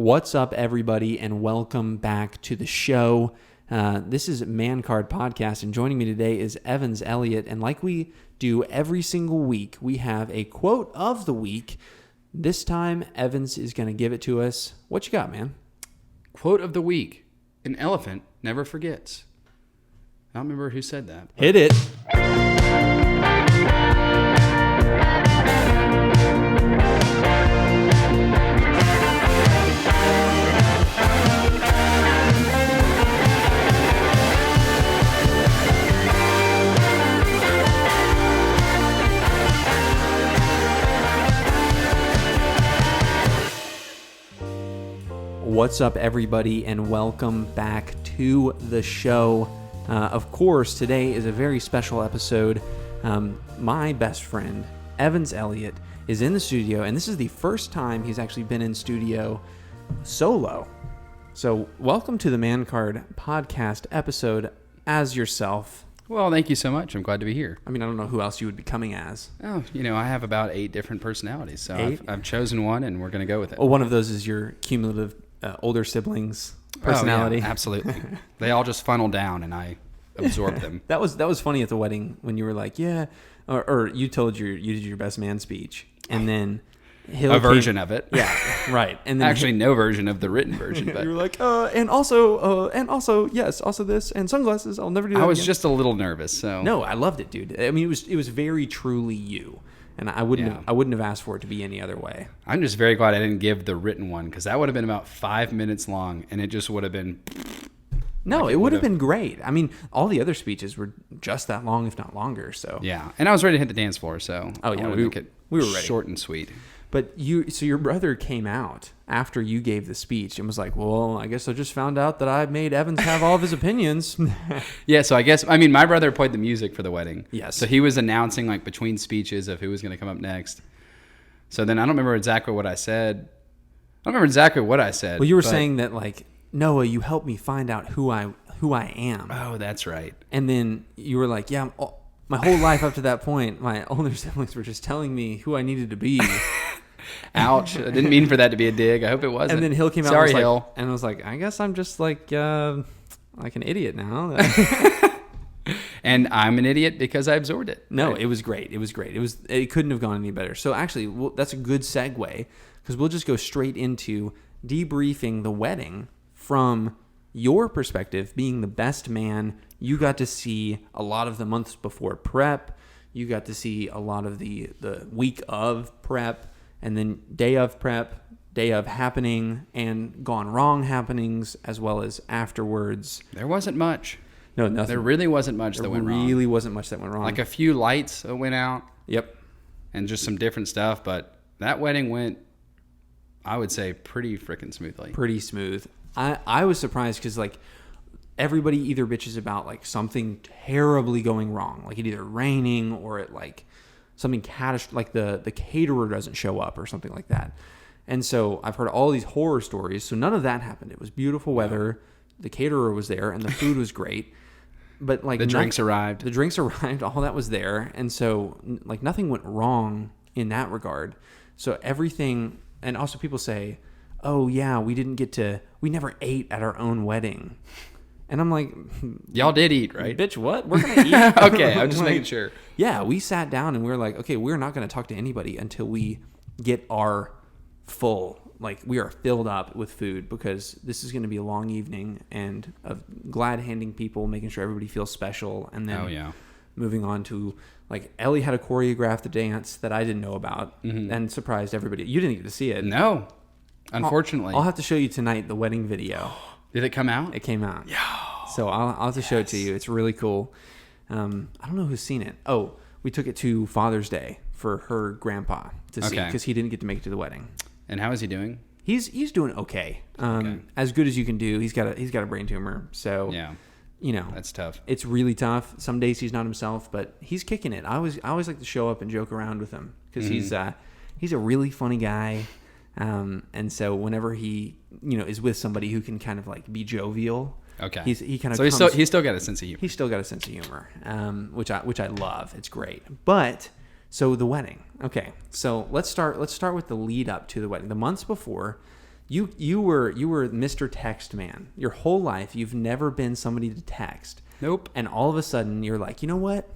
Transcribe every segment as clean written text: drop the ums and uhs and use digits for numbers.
What's up, everybody, and welcome back to the show. This is Man Card Podcast, and joining me today is Evans Elliott. And like we do every single week, we have a quote of the week. This time, Evans is going to give it to us. What you got, man? Quote of the week: an elephant never forgets. I don't remember who said that. Hit it. What's up, everybody, and welcome back to the show. Of course, today is a very special episode. My best friend, Evans Elliott, is in the studio, and this is the first time he's actually been in studio solo. So welcome to the Man Card Podcast episode as yourself. Well, thank you so much. I'm glad to be here. I mean, I don't know who else you would be coming as. Oh, I have about 8 different personalities, so 8? I've chosen one, and we're going to go with it. Well, one of those is your cumulative older siblings' personality. Oh, yeah, absolutely. They all just funnel down, and I absorb them. That was funny at the wedding when you were like, yeah, or you told you did your best man speech, and then Hill version of it. Yeah, right. And then actually, no version of the written version. But you were like, and also, yes, also this, and sunglasses. I'll never do that. I was again. just a little nervous. So no, I loved it, dude. I mean, it was very truly you. And I wouldn't have asked for it to be any other way. I'm just very glad I didn't give the written one, because that would have been about 5 minutes long, and it just would have been. No, it would have been great. I mean, all the other speeches were just that long, if not longer. So yeah, and I was ready to hit the dance floor. So we were ready. Short and sweet. But your brother came out after you gave the speech and was like, well, I guess I just found out that I made Evans have all of his opinions. Yeah, so my brother played the music for the wedding. Yes. So he was announcing like between speeches of who was going to come up next. So then I don't remember exactly what I said. Well, you were saying that like, Noah, you helped me find out who I am. Oh, that's right. And then you were like, yeah, my whole life up to that point, my older siblings were just telling me who I needed to be. Ouch. I didn't mean for that to be a dig. I hope it wasn't. And then Hill came out Sorry, and was Hill. Like, and I was like, I guess I'm just like an idiot now. And I'm an idiot because I absorbed it. No, it was great. It couldn't have gone any better. So actually, that's a good segue, because we'll just go straight into debriefing the wedding from your perspective, being the best man. You got to see a lot of the months before prep. You got to see a lot of the week of prep, and then day of prep, day of happening, and gone wrong happenings, as well as afterwards. There wasn't much. No, nothing. There really wasn't much that went wrong. There really wasn't much that went wrong. Like a few lights went out. Yep. And just some different stuff, but that wedding went, I would say, pretty freaking smoothly. Pretty smooth. I was surprised because like everybody either bitches about like something terribly going wrong, like it either raining or it like something catastrophic, like the caterer doesn't show up or something like that. And so I've heard all these horror stories. So none of that happened. It was beautiful weather. The caterer was there and the food was great. But like the drinks arrived. All that was there. And so like nothing went wrong in that regard. So everything, and also people say, oh yeah, we never ate at our own wedding. And I'm like, y'all did eat, right? Bitch, what? We're going to eat. Okay, I'm just making sure. Yeah, we sat down and we were like, okay, we're not going to talk to anybody until we get our full, like we are filled up with food, because this is going to be a long evening and of glad handing people, making sure everybody feels special. And then moving on to like Ellie had a choreographed dance that I didn't know about and surprised everybody. You didn't get to see it. No. Unfortunately. I'll have to show you tonight the wedding video. Did it come out? It came out. Yeah. So I'll have to show it to you. It's really cool. I don't know who's seen it. Oh, we took it to Father's Day for her grandpa to see, because he didn't get to make it to the wedding. And how is he doing? He's doing okay. As good as you can do. He's got a brain tumor. So yeah. That's tough. It's really tough. Some days he's not himself, but he's kicking it. I always like to show up and joke around with him, because he's a really funny guy. And so whenever he, is with somebody who can kind of like be jovial, okay, he kind of he's still got a sense of humor. He's still got a sense of humor, which I love. It's great. But so the wedding, okay. So let's start with the lead up to the wedding. The months before, You were Mr. Text Man. Your whole life, you've never been somebody to text. Nope. And all of a sudden, you're like, you know what?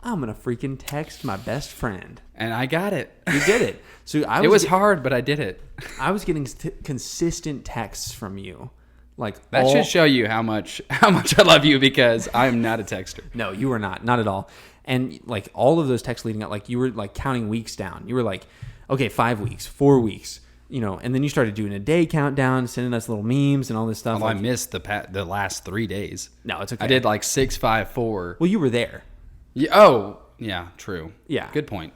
I'm gonna freaking text my best friend. And I got it. You did it. So It was hard, but I did it. I was getting consistent texts from you, like That should show you how much I love you, because I am not a texter. No, you were not at all. And like all of those texts leading up, like you were like counting weeks down. You were like, okay, 5 weeks, 4 weeks, you know, and then you started doing a day countdown, sending us little memes and all this stuff. Well, like, I missed the last 3 days. No, it's okay. I did like 6, 5, 4. Well, you were there. Yeah, oh, yeah, true. Yeah. Good point.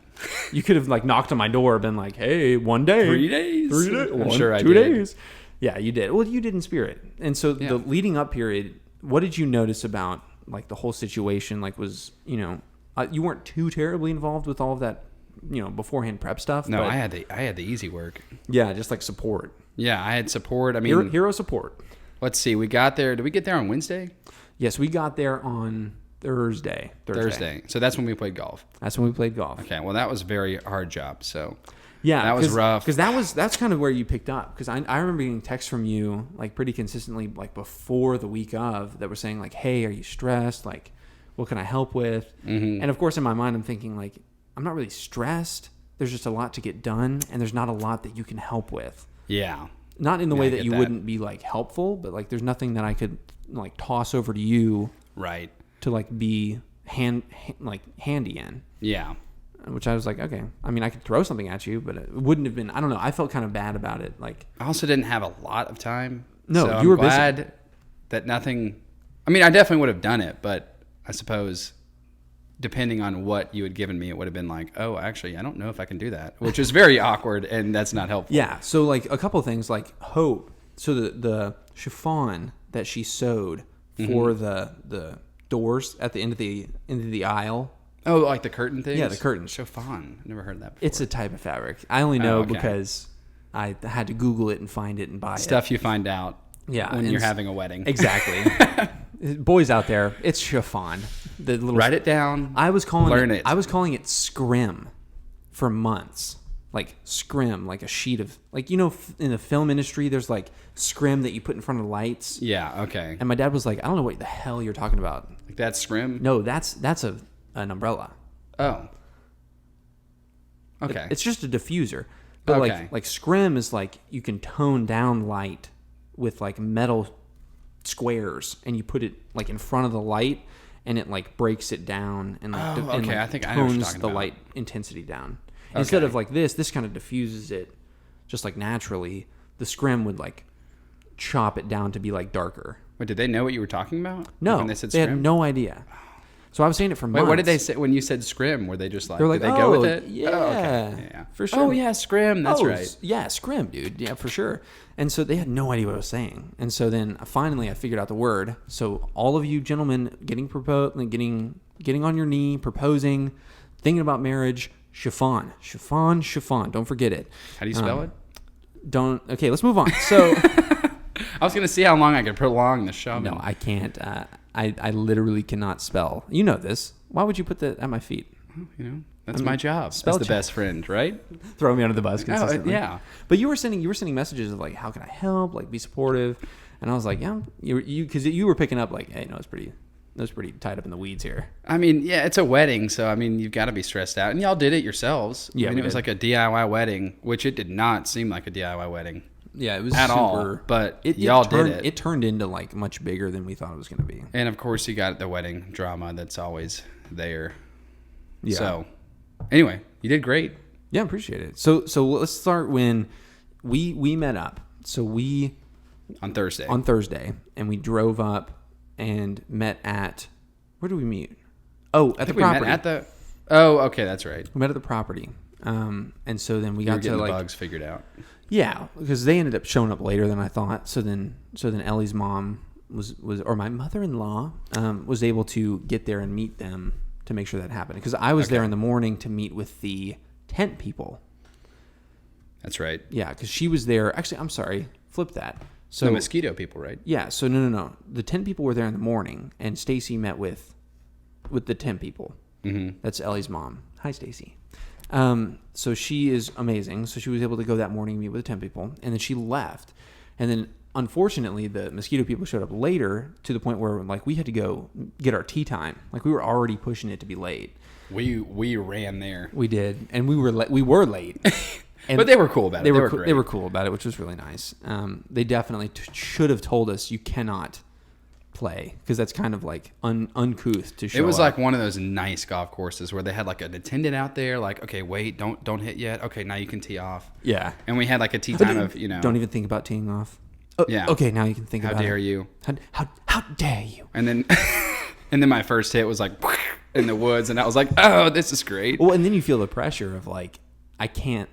You could have like knocked on my door, been like, "Hey, 1 day, 3 days. 3 days, I'm sure I 2 did. days." Yeah, you did. Well, you did in spirit. And so Yeah. the leading up period, what did you notice about like the whole situation? Like, was you weren't too terribly involved with all of that, beforehand prep stuff. No, but I had the easy work. yeah, just like support, Yeah, I had support. I mean, hero support. let's see. We got there. Did we get there on Wednesday? Yes, we got there on Thursday. So that's when we played golf. That's when we played golf. Okay. Well, that was a very hard job. So Yeah, that was rough. Because that's kind of where you picked up. Because I remember getting texts from you like pretty consistently, like before the week of, that were saying like, "Hey, are you stressed? Like, what can I help with?" Mm-hmm. And of course, in my mind, I'm thinking like, I'm not really stressed. There's just a lot to get done, and there's not a lot that you can help with. Yeah. Not in the Yeah, way I that get you that. wouldn't be like helpful, but like there's nothing that I could like toss over to you Right. to like be handy in. Yeah. Which I was like, okay. I mean, I could throw something at you, but it wouldn't have been. I don't know. I felt kind of bad about it. Like, I also didn't have a lot of time. No, so you were I'm busy. glad that nothing. I mean, I definitely would have done it, but I suppose depending on what you had given me, it would have been like, oh, actually, I don't know if I can do that, which is very awkward, and that's not helpful. yeah. So like a couple of things, like Hope. So the chiffon that she sewed for the doors at the end of the aisle. Oh, like the curtain things? Yeah, the curtains. Chiffon. Never heard that before. It's a type of fabric. I only know okay. because I had to Google it and find it and buy it. Stuff you find out Yeah, when and you're s- having a wedding. Exactly. Boys out there, it's chiffon. The little Write it down. I was calling Learn it. I was calling it scrim for months. Like scrim, like a sheet of like in the film industry, there's like scrim that you put in front of lights. Yeah, okay. And my dad was like, I don't know what the hell you're talking about. Like that's scrim? No, that's an umbrella. Oh. Okay. It's just a diffuser. But Okay. like scrim is like you can tone down light with like metal squares, and you put it like in front of the light, and it like breaks it down and like, Oh, and, okay. like, I think I know what you're tones talking the about. light intensity down. Instead Okay. of like this kind of diffuses it just like naturally. The scrim would like chop it down to be like darker. Wait, did they know what you were talking about? No, When they said they scrim? had no idea. So I was saying it for Wait, months. what did they say when you said scrim? Were they just like, They're like, did they go with "Oh, it? yeah, okay. Yeah. for sure. Oh, yeah, scrim. That's right. Yeah, scrim, dude. Yeah, for sure. And so they had no idea what I was saying. And so then finally I figured out the word. So all of you gentlemen getting proposed, like getting on your knee, proposing, thinking about marriage, chiffon. Don't forget it. How do you spell it? Okay, let's move on. So I was going to see how long I could prolong the shoving. no, I can't. I literally cannot spell. You know this. Why would you put that at my feet? You know, that's my job. spell As the check. best friend, right? Throw me under the bus consistently. yeah. But you were sending messages of like, how can I help? Like, be supportive. And I was like, yeah, because you were picking up like, hey, no, it's pretty tied up in the weeds here. I mean, yeah, it's a wedding, so I mean, you've got to be stressed out, and y'all did it yourselves. Yeah, I mean, we it was did. like a DIY wedding, which it did not seem like a DIY wedding Yeah, it was at super, all. But It y'all turned, did it. It turned into like much bigger than we thought it was going to be. And of course, you got the wedding drama that's always there. Yeah. So, anyway, you did great. Yeah, I appreciate it. So let's start when we met up. So we On Thursday. on Thursday, and we drove up and met at, where did we meet? Oh, at the we property. met at the. Oh, okay, that's right. We met at the property. And so then we You were got to getting the like, bugs figured out. yeah, because they ended up showing up later than I thought. So then Ellie's mom was or my mother-in-law was able to get there and meet them to make sure that happened. Because I was there in the morning to meet with the tent people. That's right. Yeah, because she was there. Actually, I'm sorry, flip that. So The mosquito people, right? yeah, so no. The tent people were there in the morning, and Stacy met with the tent people. Mm-hmm. That's Ellie's mom. Hi, Stacy. So she is amazing. So she was able to go that morning, meet with the temp people, and then she left. And then unfortunately, the mosquito people showed up later to the point where like we had to go get our tea time. Like we were already pushing it to be late. We ran there. We did, and we were late. And but they were cool about it. They were cool about it, which was really nice. They definitely should have told us you cannot play, because that's kind of like uncouth to show It was up. like one of those nice golf courses where they had like an attendant out there, like, okay, wait, don't hit yet. Okay, now you can tee off. Yeah. And we had like a tee time of, Don't even think about teeing off. Oh, Yeah. Okay, now you can think how about it. dare you? How dare you? And then and then my first hit was like in the woods, and I was like, oh, this is great. Well, and then you feel the pressure of like, I can't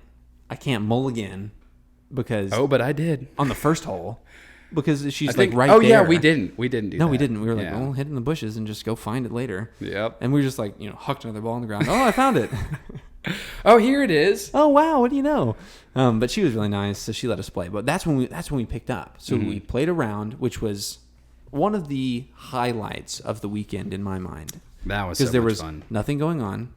mulligan because But I did. on the first hole, because she's I think, like right oh there. yeah, we didn't do that. No, we didn't. We were like, Yeah. well, hit in the bushes and just go find it later. Yep. And we were just like, hucked another ball on the ground. Oh, I found it. Oh, here it is. Oh wow, what do you know? But she was really nice, so she let us play. But that's when we picked up. So we played a round, which was one of the highlights of the weekend in my mind, That was because so there much was fun. nothing going on.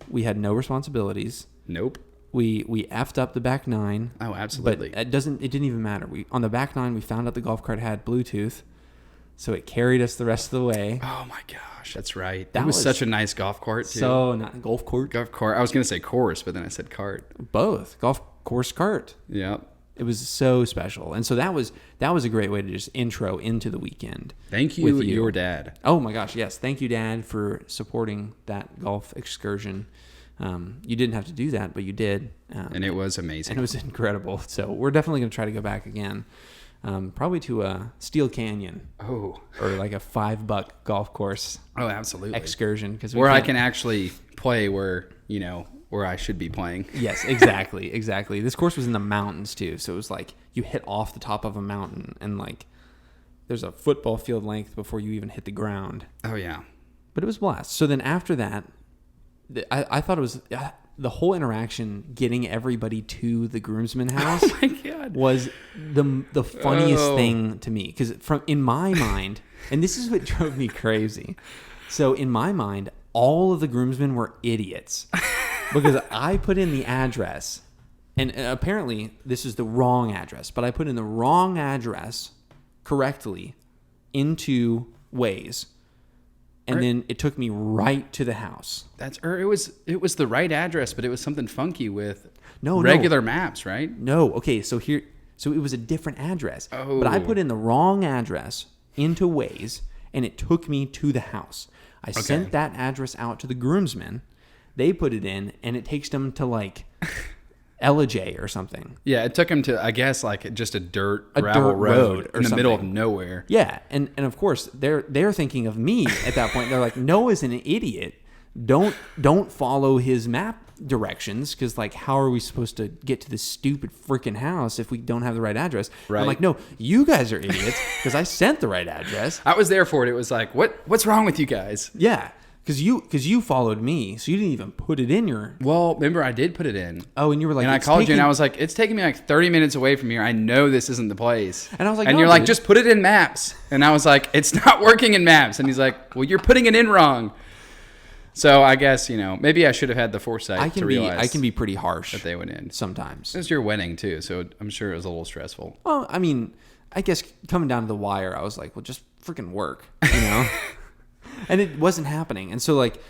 We had no responsibilities. Nope. We effed up the back nine. Oh, absolutely. But it didn't even matter. On the back nine, we found out the golf cart had Bluetooth, so it carried us the rest of the way. Oh my gosh, that's right. That It was was such a nice golf cart too. So not golf court. Golf cart. I was gonna say course, but then I said cart. Both golf course cart. Yep. It was so special, and so that was a great way to just intro into the weekend. Thank you, with your dad. Oh my gosh, yes, thank you, Dad, for supporting that golf excursion. You didn't have to do that, but you did, And it was amazing. and it was incredible. So we're definitely going to try to go back again, probably to Steel Canyon Oh, or like a $5 golf course absolutely. excursion, because Where I can actually play where I should be playing. Yes, exactly. This course was in the mountains too, so it was like you hit off the top of a mountain, and like there's a football field length before you even hit the ground. Oh yeah. But it was a blast. So then after that, I thought it was the whole interaction getting everybody to the groomsman house Oh my god. was the funniest Oh. thing to me, because in my mind, and this is what drove me crazy. So in my mind, all of the groomsmen were idiots, because I put in the address, and apparently this is the wrong address, but I put in the wrong address correctly into Waze, and then it took me right to the house. It was the right address, but it was something funky with No. regular maps, right? No, okay, so it was a different address. Oh. But I put in the wrong address into Waze, and it took me to the house. I sent that address out to the groomsmen. They put it in, and it takes them to like Ellijay or something. Yeah, it took him to, I guess, like just a gravel dirt road or in the middle of something. nowhere. Yeah, and of course they're thinking of me at that point. They're like, Noah's an idiot. Don't follow his map directions, because like, how are we supposed to get to this stupid freaking house if we don't have the right address? Right. I'm like, no, you guys are idiots, because I sent the right address. I was there for it. It was like, what's wrong with you guys? Yeah, because you followed me, so you didn't even put it in your. Well, remember I did put it in. Oh, and you were like, And I "It's called you and taking-" I was like, it's taking me like 30 minutes away from here. I know this isn't the place. And I was like, and "No, you're like, dude." just put it in maps. And I was like, it's not working in maps. And he's like, well, you're putting it in wrong. So I guess, maybe I should have had the foresight to realize I can be pretty harsh that they went in. sometimes. It was your wedding too, so I'm sure it was a little stressful. Well, I mean, I guess coming down to the wire, I was like, well, just freaking work, and it wasn't happening. And so like,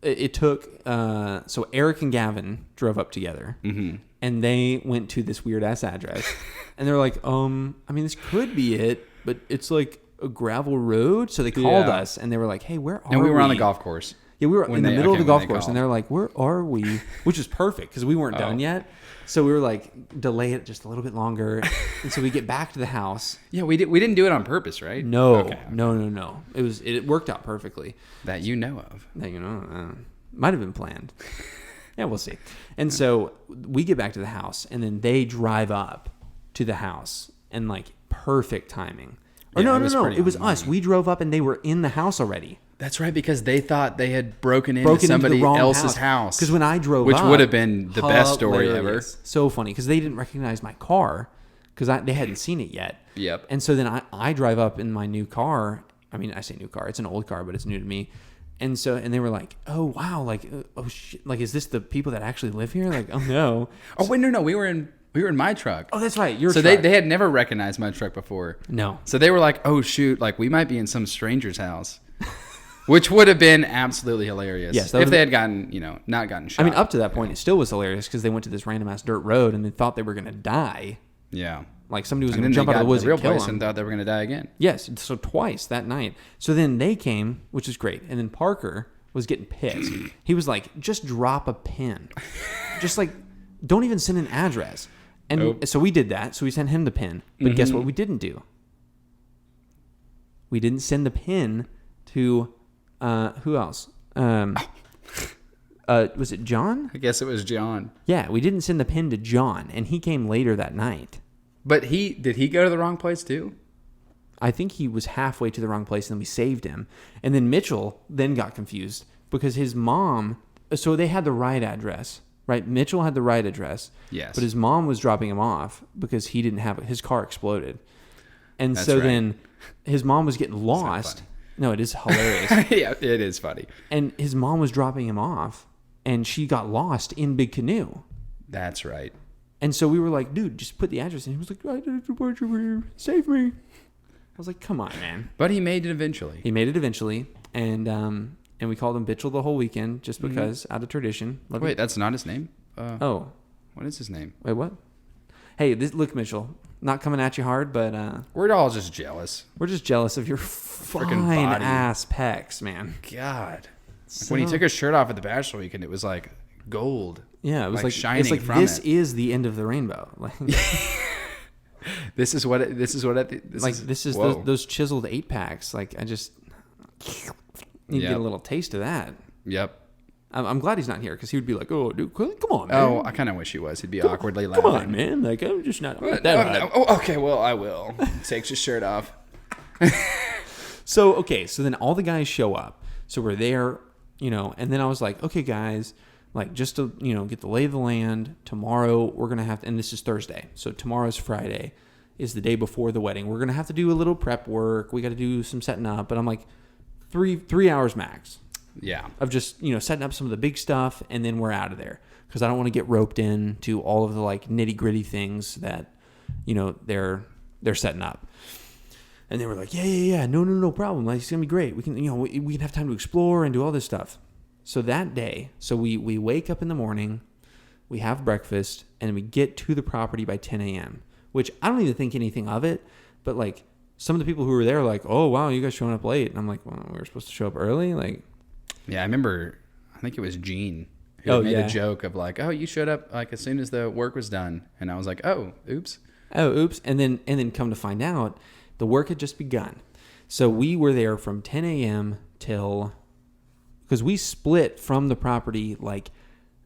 it took, so Eric and Gavin drove up together, and they went to this weird ass address, and they're like, I mean, this could be it, but it's like a gravel road. So they called Yeah. us, and they were like, hey, where are we? And we were on the golf course. Yeah, we were when in the they- middle of okay, the golf when they course, and called. they're like, where are we? Which is perfect, because we weren't done yet. So we were like, delay it just a little bit longer. And so we get back to the house. Yeah, we didn't do it on purpose, right? No, Okay. no. It worked out perfectly. That you know of. That, might have been planned. Yeah, we'll see. And so we get back to the house, and then they drive up to the house, and like perfect timing. Or Yeah, no, it was pretty it was on us. money. We drove up, and they were in the house already. That's right, because they thought they had broken into Broken somebody into the wrong else's house. Because when I drove which up, would have been the best story ever. hilarious. So funny, because they didn't recognize my car, because they hadn't seen it yet. Yep. And so then I drive up in my new car. I mean, I say new car. It's an old car, but it's new to me. And they were like, oh, wow. Like, oh, shit. Like, is this the people that actually live here? Like, oh, no. Oh, wait, no. We were in my truck. Oh, that's right. Your so truck. they had never recognized my truck before. No. So they were like, oh, shoot. Like, we might be in some stranger's house. Which would have been absolutely hilarious. Yes, if they had gotten, not gotten shot. I mean, up to that point, it still was hilarious because they went to this random ass dirt road and they thought they were going to die. Yeah. Like somebody was And going to then jump out of the woods the real and kill place them. and thought they were going to die again. Yes, so twice that night. So then they came, which is great. And then Parker was getting pissed. He was like, just drop a pin. Just like, don't even send an address. And so we did that. So we sent him the pin. But guess what we didn't do? We didn't send the pin to, who else? Was it John? I guess it was John. Yeah, we didn't send the pin to John. And he came later that night. But did he go to the wrong place too? I think he was halfway to the wrong place, and then we saved him. And then Mitchell then got confused because his mom. So they had the right address, right? Mitchell had the right address. Yes. But his mom was dropping him off because he didn't have his car exploded, and That's so right. then his mom was getting lost. funny. No, it is hilarious. Yeah, it is funny. And his mom was dropping him off, and she got lost in Big Canoe. That's right. And so we were like, dude, just put the address in. He was like, I did it, save me. I was like, come on, man. But he made it eventually. He made it eventually, and we called him Bitchel the whole weekend just because, out of tradition. Wait, that's not his name? Oh. What is his name? Wait, what? Hey, look, Mitchell, not coming at you hard, but We're all just jealous. we're just jealous of your Freaking fine body. ass pecs, man. God. When he took his shirt off at the Bachelor weekend, it was like gold. Yeah, it was like shining it's like from this it. is the end of the rainbow. Like, This is what this is whoa. those chiseled 8-packs. Like, I just need to get Yep. a little taste of that. Yep. I'm glad he's not here because he would be like, "Oh, dude, come on, man. Oh, I kind of wish he was. He'd be awkwardly laughing. Come on, man. Like, I'm just not that bad." Oh, okay, well, I will. Takes his shirt off. So then all the guys show up. So we're there, and then I was like, okay, guys, like just to, get the lay of the land. Tomorrow we're going to have to, and this is Thursday. So tomorrow's Friday is the day before the wedding. We're going to have to do a little prep work. We got to do some setting up, but I'm like 3 hours max Yeah. of just, setting up some of the big stuff. And then we're out of there because I don't want to get roped into all of the like nitty gritty things that, they're setting up. And they were like, yeah, no problem. Like, it's gonna be great. We can, we can have time to explore and do all this stuff. So that day, we wake up in the morning, we have breakfast, and we get to the property by 10 a.m., which I don't even think anything of it. But like some of the people who were there were like, oh, wow, you guys showing up late. And I'm like, well, we were supposed to show up early. Like, Yeah, I remember, I think it was Gene who made yeah. a joke of like, oh, you showed up like as soon as the work was done. And I was like, oh, oops. And then come to find out, the work had just begun. So we were there from 10 a.m. till, because we split from the property like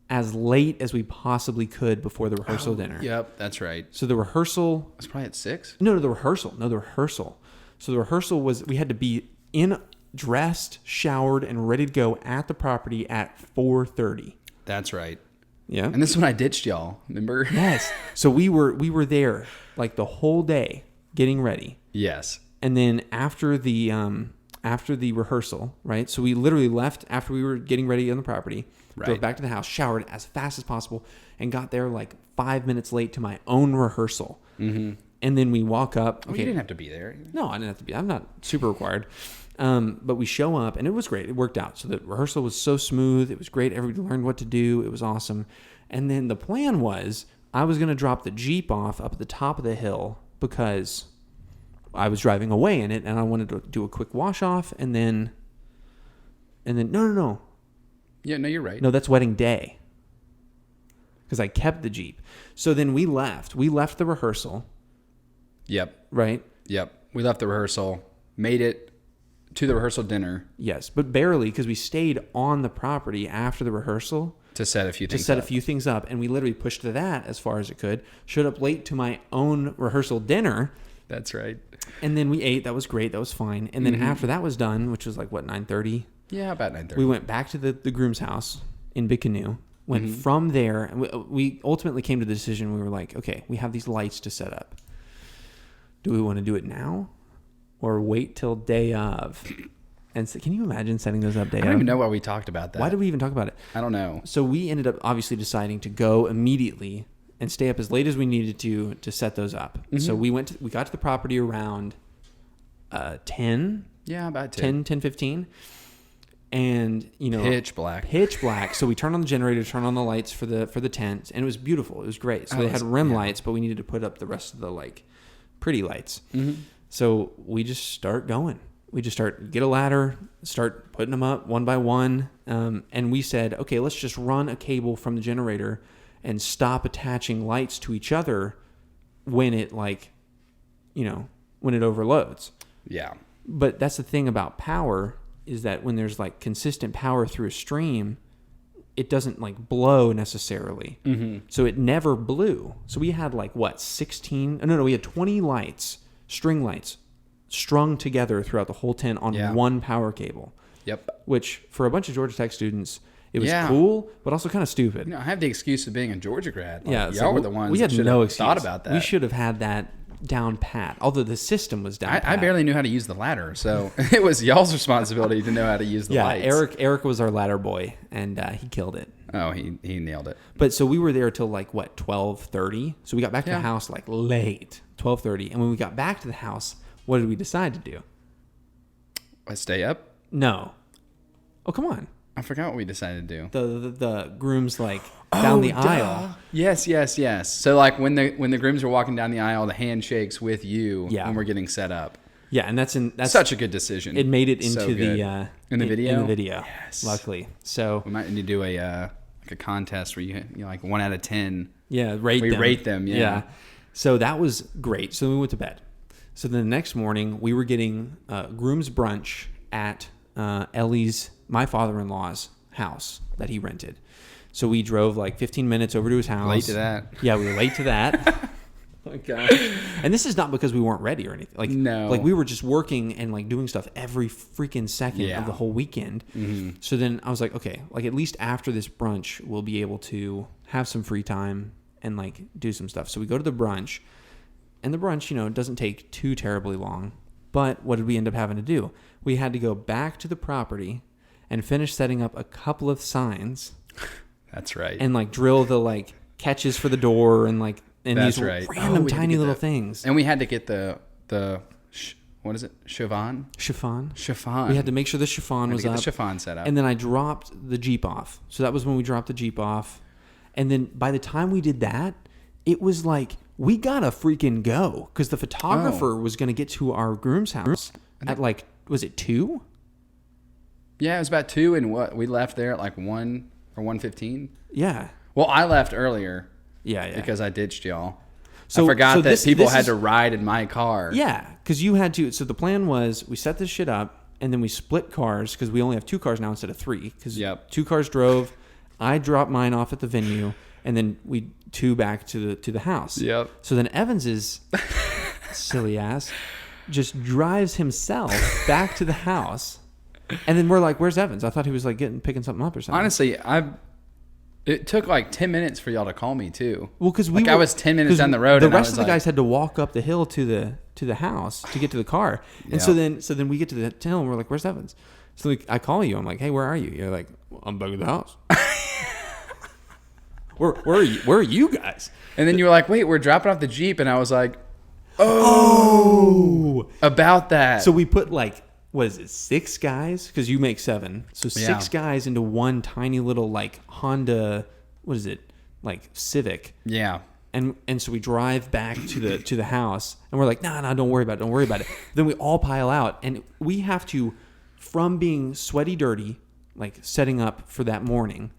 as late as we possibly could before the rehearsal dinner. Yep, that's right. So the rehearsal. It was probably at 6. No, the rehearsal. So the rehearsal was, we had to be dressed, showered, and ready to go at the property at 4:30. That's right. Yeah. And this is when I ditched y'all, remember? Yes. So we were there like the whole day getting ready. Yes. And then after the rehearsal, right? So we literally left after we were getting ready on the property, drove Right. back to the house, showered as fast as possible, and got there like 5 minutes late to my own rehearsal. Mm-hmm. And then we walk up. Oh, you didn't have to be there. No, I didn't have to be. I'm not super required. But we show up, and it was great. It worked out. So the rehearsal was so smooth. It was great. Everybody learned what to do. It was awesome. And then the plan was I was going to drop the Jeep off up at the top of the hill because I was driving away in it, and I wanted to do a quick wash off, and then no, Yeah, no, you're right. that's wedding day because I kept the Jeep. So then we left. We left the rehearsal, Yep. right? Yep. We left the rehearsal, made it to the rehearsal dinner Yes, but barely because we stayed on the property after the rehearsal to set a few to things set up. a few things up, and we literally pushed that as far as it could. Showed up late to my own rehearsal dinner. That's right. And then we ate. That was great. That was fine. And then after that was done, which was like, 9:30? Yeah, about 9:30. We went back to the groom's house in Big Canoe. Went from there. And we ultimately came to the decision. We were like, okay, we have these lights to set up. Do we want to do it now or wait till day of? And so, can you imagine setting those up day I don't of? even know why we talked about that. Why did we even talk about it? I don't know. So we ended up obviously deciding to go immediately and stay up as late as we needed to set those up. Mm-hmm. So we got to the property around 10, Yeah, about 10. 15. And, you know, Pitch black. pitch black. So we turned on the generator, turned on the lights for the tent, and it was beautiful. It was great. So they had rim lights, but we needed to put up the rest of the like pretty lights. Mm-hmm. So we just start going. We just get a ladder, start putting them up one by one. And we said, okay, let's just run a cable from the generator and stop attaching lights to each other when it when it overloads. Yeah. But that's the thing about power is that when there's like consistent power through a stream, it doesn't like blow necessarily. Mm-hmm. So it never blew. So we had like what, 16? No, we had 20 lights, string lights, strung together throughout the whole tent on one power cable. Yep. Which for a bunch of Georgia Tech students, it was Yeah. cool, but also kind of stupid. You know, I have the excuse of being a Georgia grad. Like, Yeah, y'all were the ones we had that should no have excuse. thought about that. We should have had that down pat. Although the system was down pat. I barely knew how to use the ladder, so it was y'all's responsibility to know how to use the lights. Eric was our ladder boy, and he killed it. Oh, he nailed it. But so we were there till like what, 12:30. So we got back to the Yeah. house like late, 12:30. And when we got back to the house, what did we decide to do? Let's stay up. No. Oh, come on. I forgot what we decided to do. The groom's like down the aisle. Yes. So like when the grooms are walking down the aisle, the handshakes with you Yeah. when we're getting set up. Yeah, and that's Such a good decision. it made it So into good. In the video? In the video. Yes. Luckily. So We might need to do a contest where you like 1 out of 10. yeah, rate We them. rate them, yeah. So that was great. So we went to bed. So then the next morning we were getting groom's brunch at my father-in-law's house that he rented. So we drove like 15 minutes over to his house. Late to that. Yeah, we were late to that. Oh my gosh. And this is not because we weren't ready or anything. Like, No. Like we were just working and like doing stuff every freaking second Yeah. of the whole weekend. Mm-hmm. So then I was like, okay, like at least after this brunch, we'll be able to have some free time and like do some stuff. So we go to the brunch, and the brunch, doesn't take too terribly long. But what did we end up having to do? We had to go back to the property and finish setting up a couple of signs That's right. and like drill the like catches for the door and like That's these right. random we had to tiny get little that. things. And we had to get the what is it? Chiffon? Chiffon. Chiffon. We had to make sure the chiffon Had to was get up. the chiffon set up. And then I dropped the Jeep off. So that was when we dropped the Jeep off. And then by the time we did that, it was like, we gotta freaking go. Because the photographer was going to get to our groom's house at like, was it 2? Yeah, it was about 2, and what we left there at like 1 or 1:15. Yeah. Well, I left earlier Yeah. because I ditched y'all. So- I forgot so that this- people this had is- to ride in my car. Yeah, because you had to. So the plan was we set this shit up, and then we split cars because we only have 2 cars now instead of 3. Because Yep. 2 cars drove. I dropped mine off at the venue, and then we 2 back to the house. Yep. So then Evans's silly ass just drives himself back to the house, and then we're like, "Where's Evans?" I thought he was like picking something up or something. Honestly, it took like 10 minutes for y'all to call me too. Well, because I was 10 minutes 'cause down the road, The and I rest was of the like- guys had to walk up the hill to the house to get to the car, and so then we get to the hill and we're like, "Where's Evans?" So I call you. I'm like, "Hey, where are you?" You're like, well, "I'm back at the house." Where are you? Where are you guys? And then you were like, "Wait, we're dropping off the Jeep," and I was like, "Oh, about that." So we put like, what is it, 6 guys? Because you make 7, so 6 guys into one tiny little like Honda. What is it? Like Civic. yeah, And so we drive back to the house, and we're like, nah, don't worry about it. Then we all pile out, and we have to, from being sweaty dirty, like setting up for that morning,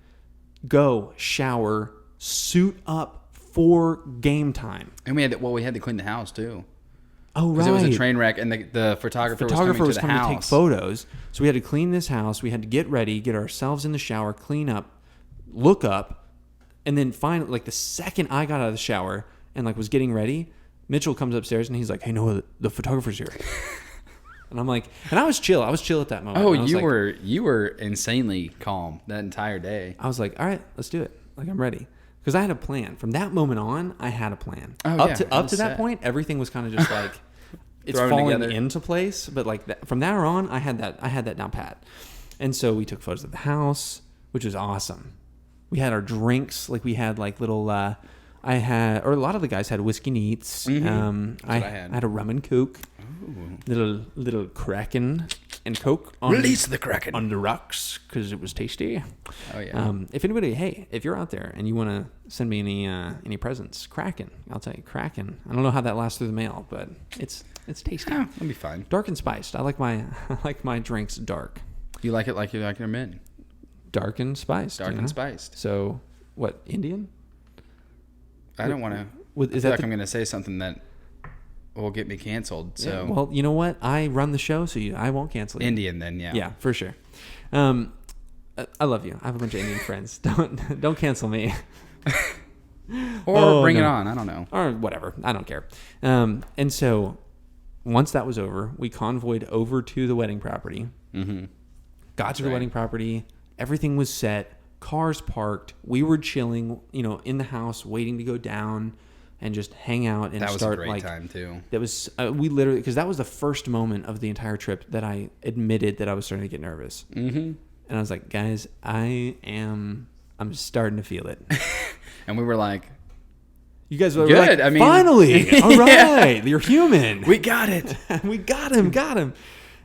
go shower, suit up for game time. and we had to clean the house too. Oh, right. Because it was a train wreck, and the photographer was coming to the house. to take photos. So we had to clean this house. We had to get ready, get ourselves in the shower, clean up, look up, and then finally, like the second I got out of the shower and like was getting ready, Mitchell comes upstairs and he's like, "Hey, Noah, the photographer's here." And I'm like, and I was chill. I was chill at that moment. Oh, And I was like, you were insanely calm that entire day. I was like, all right, let's do it. Like, I'm ready. Because I had a plan. From that moment on, I had a plan. Oh, up yeah, to it up was to that set. point, everything was kind of just like, it's thrown falling together. into place. But like from there on, I had that down pat. And so we took photos of the house, which was awesome. We had our drinks, like we had like little. A lot of the guys had whiskey neats. Mm-hmm. I had. had a rum and coke, little Kraken and Coke. Release the Kraken on the rocks because it was tasty. Oh yeah. If you're out there and you want to send me any presents, Kraken. I'll tell you, Kraken. I don't know how that lasts through the mail, but it's tasty. Yeah, that'll be fine. Dark and spiced. I like my drinks dark. You like it like you like your men. Dark and spiced. Dark and spiced. So what? Indian? I don't want to. Is I feel that like I'm going to say something that will get me canceled. So Yeah, well, you know what? I run the show, so I won't cancel you. Indian, then yeah. Yeah, for sure. I love you. I have a bunch of Indian friends. Don't cancel me. Or bring it on. I don't know. Or whatever. I don't care. And so once that was over, we convoyed over to the wedding property. Mm-hmm. Got to the wedding property. Everything was set. Cars parked. We were chilling, in the house, waiting to go down and just hang out and That was start a great time too. That was we literally, because that was the first moment of the entire trip that I admitted that I was starting to get nervous. Mm-hmm. And I was like, guys, I'm starting to feel it. And we were like, You guys were good. like, I mean, finally, all right, you're human. we got it. We got him.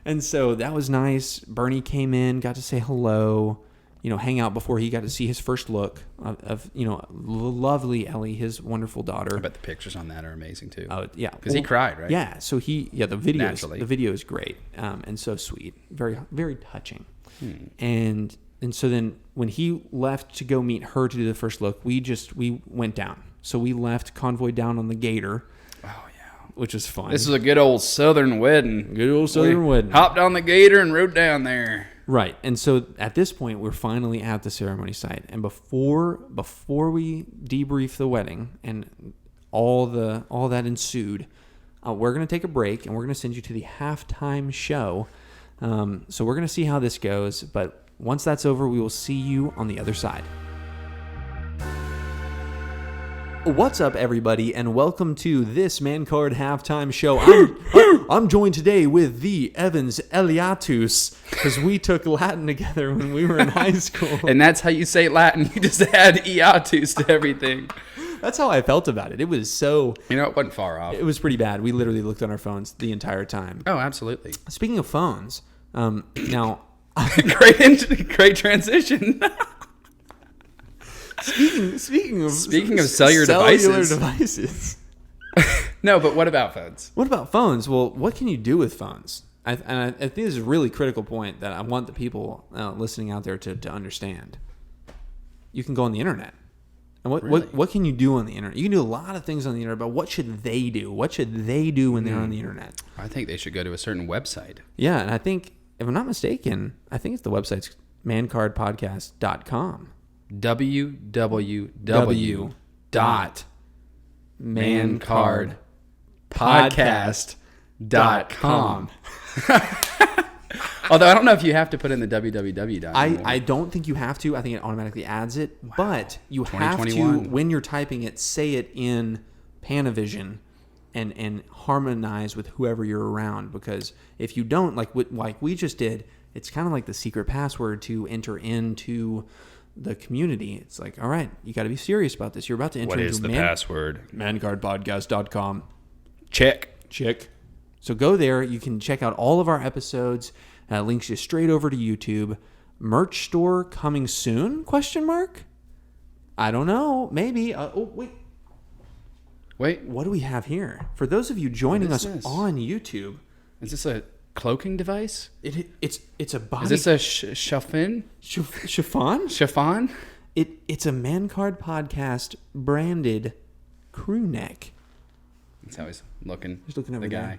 And so that was nice. Bernie came in, got to say hello, hang out before he got to see his first look of lovely Ellie, his wonderful daughter. I bet the pictures on that are amazing too. Oh yeah, because he cried, right? Yeah. So the video is great, and so sweet, very very touching. And so then when he left to go meet her to do the first look, we went down. So we left, convoyed down on the Gator. Oh yeah, which was fun. This was a good old Southern wedding. Good old Southern wedding. Hopped on the Gator and rode down there. Right. And so at this point, we're finally at the ceremony site. And before we debrief the wedding and all that ensued, we're going to take a break and we're going to send you to the halftime show. So we're going to see how this goes. But once that's over, we will see you on the other side. What's up, everybody, and welcome to this Man Card Halftime Show. I'm joined today with the Evans Eliatus, because we took Latin together when we were in high school. And that's how you say Latin. You just add iatus to everything. That's how I felt about it. It was so... It wasn't far off. It was pretty bad. We literally looked on our phones the entire time. Oh, absolutely. Speaking of phones, now... Great transition. Speaking of cellular devices. No, but what about phones? What about phones? Well, what can you do with phones? I think this is a really critical point that I want the people listening out there to understand. You can go on the internet. And what can you do on the internet? You can do a lot of things on the internet, but what should they do? What should they do when they're on the internet? I think they should go to a certain website. Yeah, and I think, if I'm not mistaken, I think it's the website's mancardpodcast.com. www.mancardpodcast.com. Although I don't know if you have to put in the www. I don't think you have to. I think it automatically adds it. Wow. But you have to, when you're typing it, say it in Panavision and harmonize with whoever you're around. Because if you don't, like we just did, it's kind of like the secret password to enter into the community. It's like, all right, you got to be serious about this. You're about to enter into password? mancardpodcast.com. Check. So go there. You can check out all of our episodes. Links you straight over to YouTube. Merch store coming soon? ? I don't know. Maybe. Wait. What do we have here? For those of you joining us on YouTube. Is this a cloaking device? It's a body. Is this a chiffon? Chiffon? It's a Man Card Podcast branded crew neck. That's how he's looking. He's looking over the guy.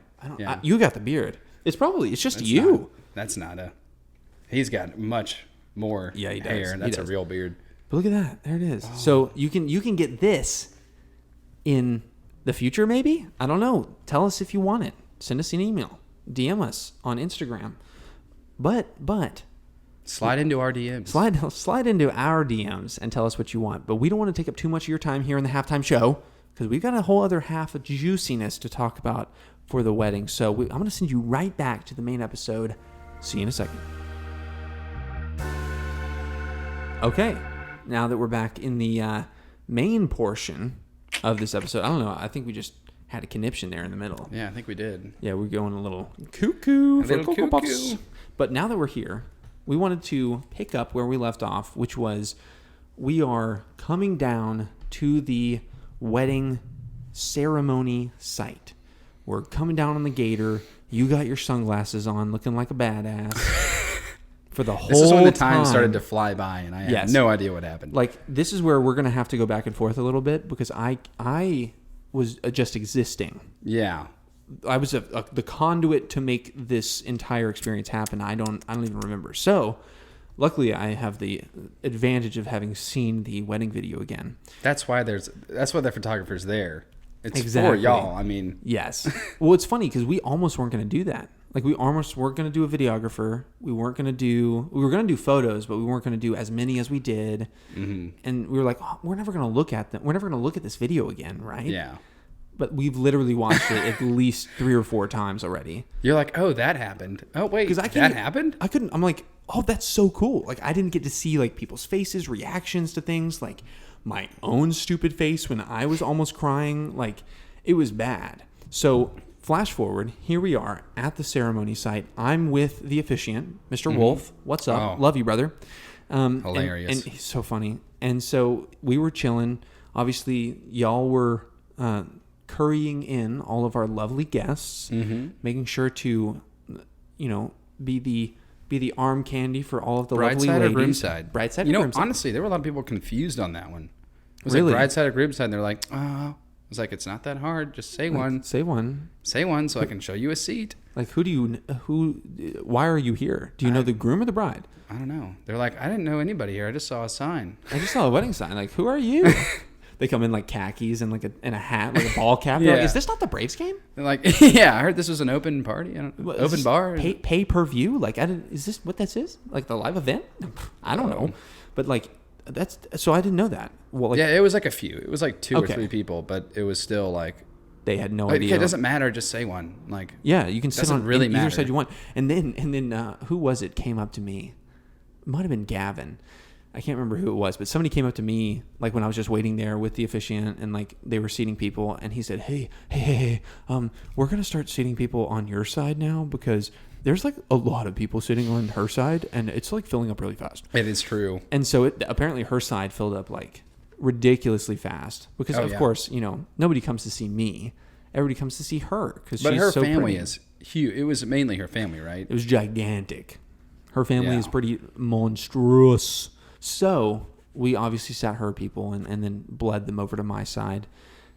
You got the beard. It's just you. That's not a. He's got much more hair. That's a real beard. But look at that. There it is. Oh. So you can get this in the future, maybe? I don't know. Tell us if you want it. Send us an email. DM us on Instagram. But slide into our DMs. Slide into our DMs and tell us what you want. But we don't want to take up too much of your time here in the halftime show. because we've got a whole other half of juiciness to talk about for the wedding. So I'm going to send you right back to the main episode. See you in a second. Okay, now that we're back in the main portion of this episode, I don't know, I think we just had a conniption there in the middle. Yeah, I think we did. Yeah, we're going a little cuckoo for Cocoa Puffs. But now that we're here, we wanted to pick up where we left off, which was we are coming down to the wedding ceremony site. We're coming down on the gator. You got your sunglasses on, looking like a badass. For the whole time. This is when the time started to fly by, and I had no idea what happened. Like, this is where we're going to have to go back and forth a little bit, because I was just existing. Yeah. I was the conduit to make this entire experience happen. I don't even remember. So, luckily, I have the advantage of having seen the wedding video again. That's why the photographer's there. It's exactly. for y'all. I mean, yes. Well, it's funny because we almost weren't going to do that. Like, we almost weren't going to do a videographer. We were going to do photos, but we weren't going to do as many as we did. Mm-hmm. And we were like, oh, we're never going to look at them. We're never going to look at this video again, right? Yeah. But we've literally watched it at least 3 or 4 times already. You're like, oh, that happened. Oh, wait, that happened? I couldn't. I'm like, oh, that's so cool. Like, I didn't get to see like people's faces, reactions to things, like my own stupid face when I was almost crying. Like, it was bad. So flash forward, here we are at the ceremony site. I'm with the officiant, Mr. Wolf. What's up? Oh. Love you, brother. Hilarious. And he's so funny. And so we were chilling. Obviously, y'all were currying in all of our lovely guests, making sure to, be the arm candy for all of the lovely Bride side ladies. or groom side? Bride side or groom side. Honestly, there were a lot of people confused on that one. It was Really? like bride side or groom side, and they're like, oh. I was like, it's not that hard. Just say one. Say one. Say one so I can show you a seat. Like, why are you here? Do you know the groom or the bride? I don't know. They're like, I didn't know anybody here. I just saw a sign. I just saw a wedding sign. Like, who are you? They come in like khakis and like a hat, like a ball cap. They're like, is this not the Braves game? They're like, yeah, I heard this was an open party. Open bar. Pay per view? Like, is this what this is? Like the live event? I don't know. But like, so I didn't know that. Well, like, yeah, it was like a few. It was like 2 or 3 people, but it was still like they had no idea. It doesn't matter. Just say one. Like, yeah, you can sit on really either side you want. And then who was it came up to me? It might have been Gavin. I can't remember who it was, but somebody came up to me like when I was just waiting there with the officiant and like they were seating people, and he said, hey, we're gonna start seating people on your side now because there's like a lot of people sitting on her side and it's like filling up really fast. It is true. And so apparently her side filled up like ridiculously fast because of course, nobody comes to see me. Everybody comes to see her because she's her so family pretty. is huge. It was mainly her family, right? It was gigantic. Her family is pretty monstrous. So we obviously sat her people and then bled them over to my side.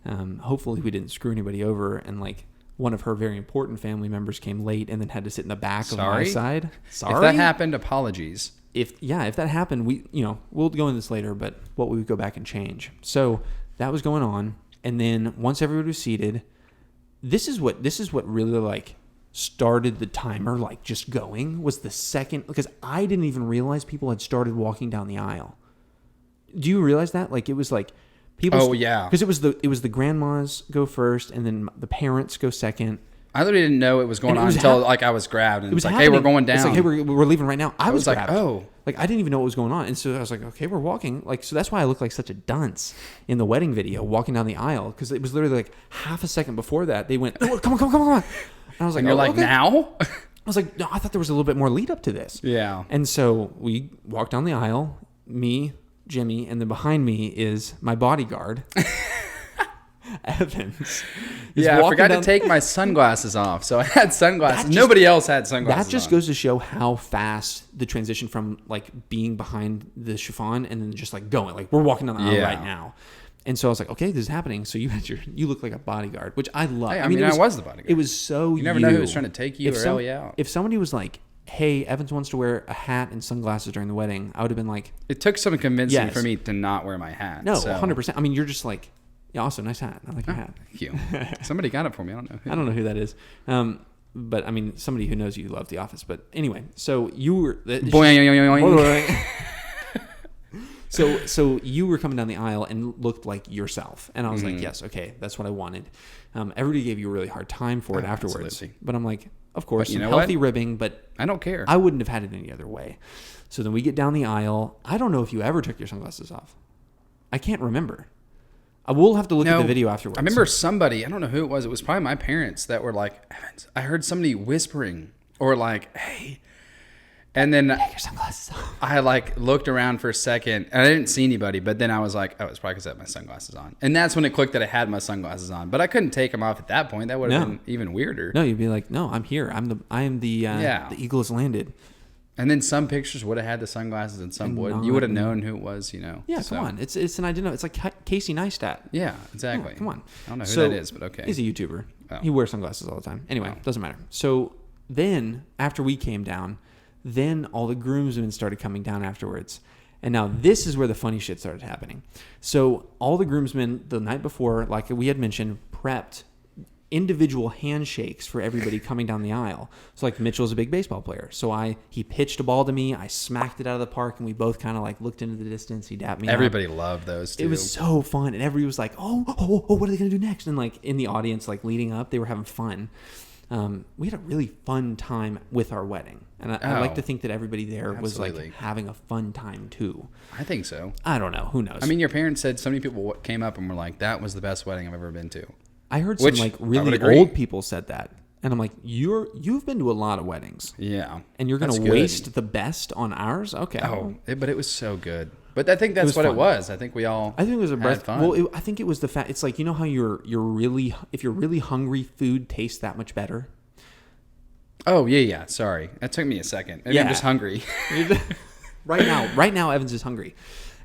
Hopefully we didn't screw anybody over, and like one of her very important family members came late and then had to sit in the back of my side. Sorry. If that happened, apologies. If that happened, we'll go into this later, but what we would go back and change. So that was going on, and then once everybody was seated, this is what really like started the timer like just going was the second, because I didn't even realize people had started walking down the aisle. Do you realize that? Like it was like people. Oh yeah. Because it was the grandmas go first and then the parents go second. I literally didn't know it was going on until like I was grabbed and it was like, happening. Hey, we're going down. It's like, hey, we're leaving right now. I was like, grabbed. oh. Like I didn't even know what was going on, and so I was like, okay, we're walking. Like so that's why I look like such a dunce in the wedding video walking down the aisle, because it was literally like half a second before that they went, oh, come on. And I was like, and you're like, okay. Now? I was like, no, I thought there was a little bit more lead up to this. Yeah. And so we walked down the aisle, me, Jimmy, and then behind me is my bodyguard, Evans. Yeah, I forgot to take my sunglasses off. So I had sunglasses. Nobody else had sunglasses That just goes to show how fast the transition from like being behind the chiffon and then just like going. Like we're walking down the aisle right now. And so I was like, okay, this is happening. So you look like a bodyguard, which I love. Hey, I mean, I was the bodyguard. It was so you never know who was trying to take you or bail you out. If somebody was like, hey, Evans wants to wear a hat and sunglasses during the wedding, I would have been like... It took some convincing for me to not wear my hat. No, 100%. I mean, you're just like, yeah, also, nice hat. I like your hat. Thank you. Somebody got it for me. I don't know who. I don't know who that is. But, I mean, somebody who knows you love The Office. But anyway, so you were... So you were coming down the aisle and looked like yourself, and I was like, yes, okay, that's what I wanted. Everybody gave you a really hard time for it afterwards, absolutely. but I'm like, of course, But you some know healthy what? ribbing, but I don't care. I wouldn't have had it any other way. So then we get down the aisle. I don't know if you ever took your sunglasses off. I can't remember. I will have to look at the video afterwards. I remember somebody, I don't know who it was probably my parents that were like, Evans, I heard somebody whispering or like, hey. And then Take your sunglasses off. I like looked around for a second and I didn't see anybody, but then I was like, oh, it's probably because I had my sunglasses on. And that's when it clicked that I had my sunglasses on. But I couldn't take them off at that point. That would have been even weirder. No, you'd be like, no, I'm here. I am the eagle has landed. And then some pictures would have had the sunglasses and some wouldn't. You would have known who it was, you know. Yeah, So, come on. It's an identity. It's like Casey Neistat. Yeah, exactly. Come on. I don't know who So, that is, but okay. He's a YouTuber. Oh. He wears sunglasses all the time. Anyway, doesn't matter. So then, after we came down, then all the groomsmen started coming down afterwards. And now this is where the funny shit started happening. So all the groomsmen the night before, like we had mentioned, prepped individual handshakes for everybody coming down the aisle. So like Mitchell's a big baseball player. So he pitched a ball to me. I smacked it out of the park and we both kind of like looked into the distance. He dapped me up. Everybody loved those too. It was so fun, and everybody was like, "Oh, what are they gonna do next?" And like in the audience, like leading up, they were having fun. We had a really fun time with our wedding, and I like to think that everybody there was Absolutely. like having a fun time too. I think so. I don't know, who knows? I mean, your parents said so many people came up and were like, that was the best wedding I've ever been to. I heard which some like I would really agree. old people said that, and I'm like, you've been to a lot of weddings, Yeah. and you're gonna That's good. waste the best on ours? Okay. But it was so good. But I think that's was what fun. it was. I think we all I think it was a had breath. fun. Well, I think it was the fact. It's like, you know how you're really, if you're really hungry, food tastes that much better. Oh, yeah. Sorry. That took me a second. Maybe I'm Yeah. just hungry. Right now, Evans is hungry,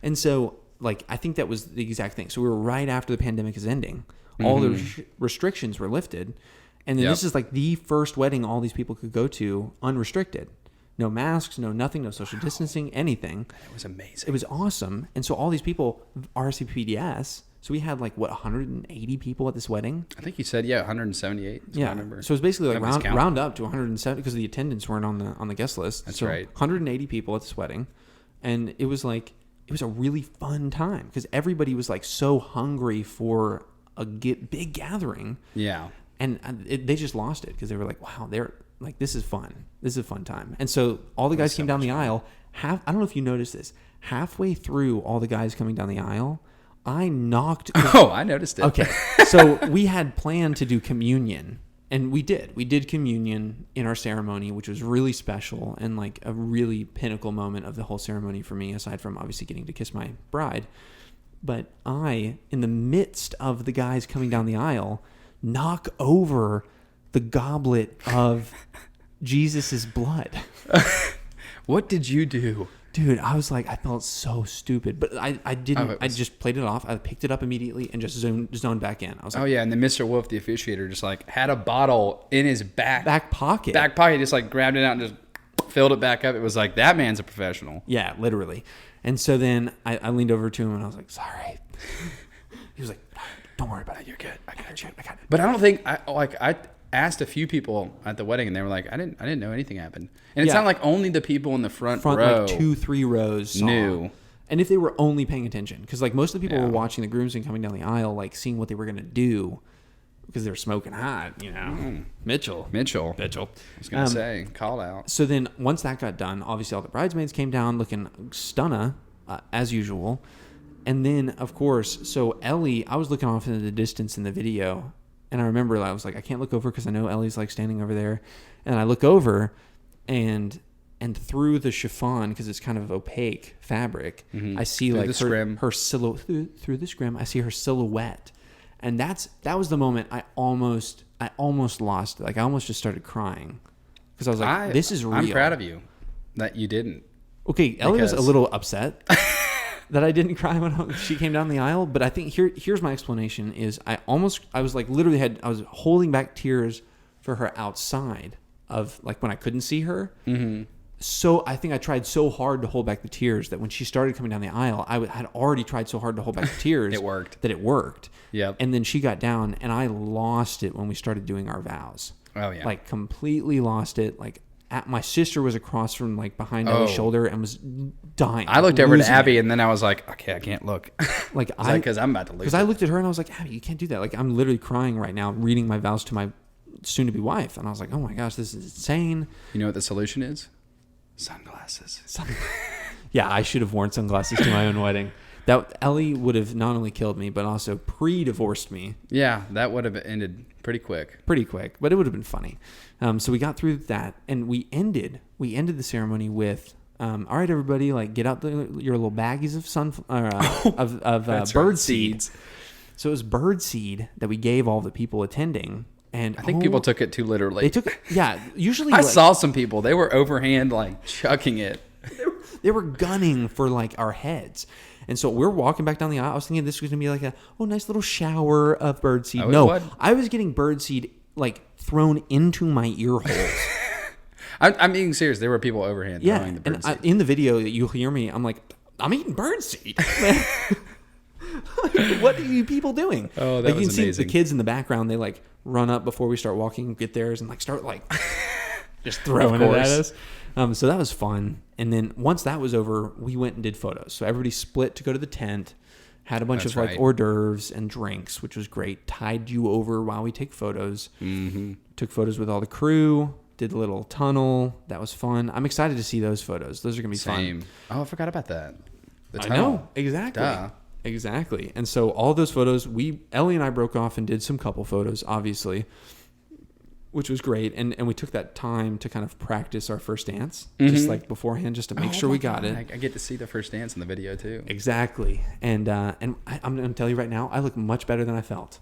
and so like I think that was the exact thing. So we were right after the pandemic is ending. All the restrictions were lifted, and then Yep. this is like the first wedding all these people could go to unrestricted. No masks, no nothing, no social distancing, anything. It was amazing. It was awesome, and so all these people RSVP'd. So we had like 180 people at this wedding. I think you said 178. That's what I remember. So it was basically like That was count. round up to 170 because the attendants weren't on the guest list. That's so right. 180 people at this wedding, and it was a really fun time because everybody was like so hungry for a big gathering, Yeah. and they just lost it because they were like, wow, they're like, this is fun. This is a fun time. And so all the guys came down the aisle. I don't know if you noticed this. Halfway through all the guys coming down the aisle, I knocked. Oh, I noticed it. Okay. So we had planned to do communion, and we did. We did communion in our ceremony, which was really special and like a really pinnacle moment of the whole ceremony for me, aside from obviously getting to kiss my bride. But I, in the midst of the guys coming down the aisle, knock over the goblet of Jesus's blood. What did you do? Dude, I was like, I felt so stupid, but I didn't. Oh, I just played it off. I picked it up immediately and just zoned back in. I was like, Oh, yeah. And then Mr. Wolf, the officiator, just like had a bottle in his back pocket. just like grabbed it out and just filled it back up. It was like, that man's a professional. Yeah, literally. And so then I leaned over to him and I was like, sorry. He was like, don't worry about it. You're good. I got you. I got it. But I don't think I asked a few people at the wedding and they were like, I didn't know anything happened. And it's Yeah. not like only the people in the front row Like 2-3 rows saw. knew. And if they were only paying attention, because like most of the people Yeah. were watching the groomsmen coming down the aisle, like seeing what they were going to do because they were smoking hot, you know. Mitchell. Mitchell. I was going to say, called out. So then once that got done, obviously all the bridesmaids came down looking stunna as usual. And then, of course, so Ellie, I was looking off into the distance in the video, and I remember I was like, I can't look over because I know Ellie's like standing over there. And I look over, and through the chiffon, because it's kind of opaque fabric, I see Through like the scrim. her silhouette through the scrim. I see her silhouette, and that was the moment I almost lost. Like I almost just started crying because I was like, this is real. I'm proud of you that you didn't. Okay, Ellie was a Because- little upset that I didn't cry when she came down the aisle, but I think here's my explanation is I was like literally I was holding back tears for her outside of like when I couldn't see her. Mm-hmm. So I think I tried so hard to hold back the tears that when she started coming down the aisle, I had already tried so hard to hold back the tears. It worked. That it worked. Yep. And then she got down and I lost it when we started doing our vows. Oh, yeah. Like completely lost it. Like my sister was across from like behind Ellie's shoulder and was dying. I looked over to losing Abby it. and then I was like, okay, I can't look. Like because I'm about to lose. Because I looked at her and I was like, Abby, you can't do that. Like I'm literally crying right now, reading my vows to my soon-to-be wife, and I was like, oh my gosh, this is insane. You know what the solution is? Sunglasses. Yeah, I should have worn sunglasses to my own wedding. That Ellie would have not only killed me, but also pre-divorced me. Yeah, that would have ended pretty quick. Pretty quick, but it would have been funny. So we got through that, and we ended the ceremony with, all right, everybody, like get out your little baggies of bird seeds. So it was bird seed that we gave all the people attending, and I think people took it too literally. They took it, yeah. Usually, I saw some people; they were overhand, like chucking it. They were gunning for like our heads. And so we're walking back down the aisle. I was thinking this was going to be like a nice little shower of birdseed. No, I was getting birdseed like thrown into my ear holes. I'm being serious. There were people overhand throwing the birdseed. In the video that you'll hear me, I'm like, I'm eating birdseed. What are you people doing? Oh, that like, was you can amazing. see the kids in the background. They like run up before we start walking, get theirs, and like start like just throwing it at us. So that was fun. And then once that was over, we went and did photos. So everybody split to go to the tent, had a bunch of like hors d'oeuvres and drinks, which was great. Tied you over while we take photos. Mm-hmm. Took photos with all the crew. Did a little tunnel. That was fun. I'm excited to see those photos. Those are going to be fun. Oh, I forgot about that. The I tunnel. know. Exactly. Duh. Exactly. And so all those photos, Ellie and I broke off and did some couple photos, obviously, which was great. And we took that time to kind of practice our first dance, just like beforehand, just to make sure we got it. I get to see the first dance in the video too. Exactly. And I'm going to tell you right now, I look much better than I felt.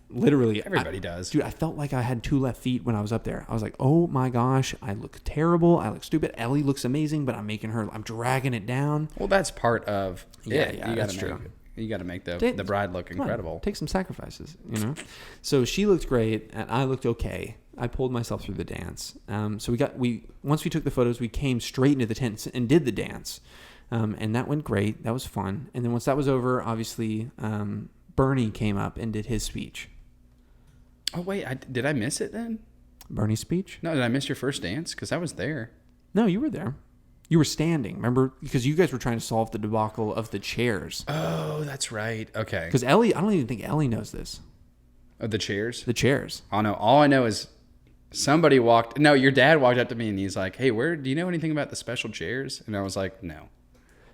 Literally, everybody does. Dude, I felt like I had 2 left feet when I was up there. I was like, oh my gosh, I look terrible. I look stupid. Ellie looks amazing, but I'm dragging it down. Well, that's part of it. Yeah, that's true. You got to make the bride look incredible. Take some sacrifices, you know? So she looked great, and I looked okay. I pulled myself through the dance. So once we took the photos, we came straight into the tent and did the dance. And that went great. That was fun. And then once that was over, obviously, Bernie came up and did his speech. Oh, wait. Did I miss it then? Bernie's speech? No, did I miss your first dance? Because I was there. No, you were there. You were standing, remember? Because you guys were trying to solve the debacle of the chairs. Oh, that's right. Okay. Because Ellie, I don't even think Ellie knows this. Of the chairs? The chairs. Oh, no. All I know is your dad walked up to me and he's like, hey, do you know anything about the special chairs? And I was like, no.